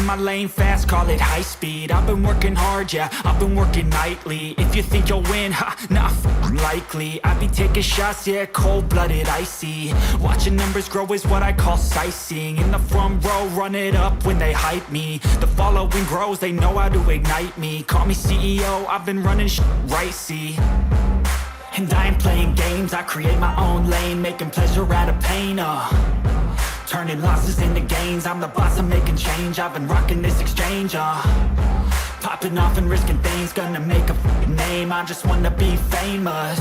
my lane fast, call it high speed. I've been working hard, yeah, I've been working nightly. If you think you'll win, ha, not likely. I be taking shots, yeah, cold-blooded, icy. Watching numbers grow is what I call sightseeing. In the front row, run it up when they hype me. The following grows, they know how to ignite me. Call me CEO, I've been running right, see. And I ain't playing games, I create my own lane, making pleasure out of pain, turning losses into gains. I'm the boss, I'm making change. I've been rocking this exchange, popping off and risking things. Gonna make a name, I just wanna be famous.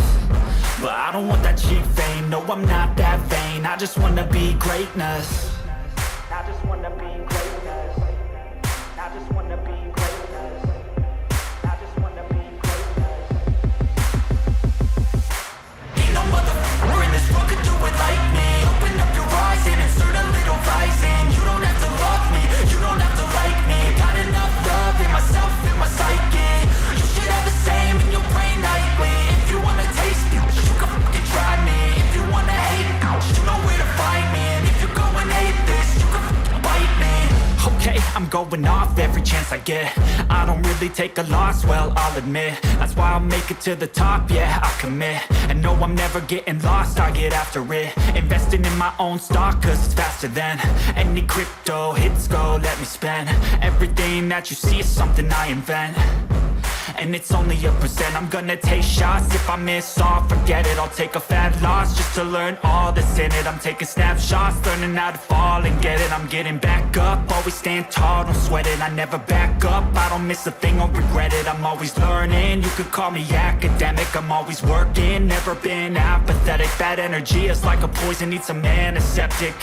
But I don't want that cheap fame, no, I'm not that vain. I just wanna be greatness. I just wanna be greatness. I just wanna be greatness. I just wanna be greatness. Ain't no motherfucker in this world could do it like me. Open up your eyes and insert a little rising. You don't have to love me, you don't have to like me. Got enough love in myself, in my psyche. You should have the same in your brain nightly. If you wanna taste me, you can fucking try me. If you wanna hate me, you know where to find me. And if you go and hate this, you can fucking bite me. Okay, I'm going off every chance I get. I don't really take a loss, well, I'll admit. That's why I'll make it to the top, yeah, I commit. And no, I'm never getting lost, I get after it. Investing in my own stock, cause it's faster than any crypto hits go, let me spend. Everything that you see is something I invent. And it's only a percent. I'm gonna take shots. If I miss all, forget it. I'll take a fat loss just to learn all that's in it. I'm taking snapshots, learning how to fall and get it. I'm getting back up, always stand tall, don't sweat it. I never back up, I don't miss a thing or regret it. I'm always learning, you could call me academic. I'm always working, never been apathetic. Bad energy is like a poison, needs a antiseptic.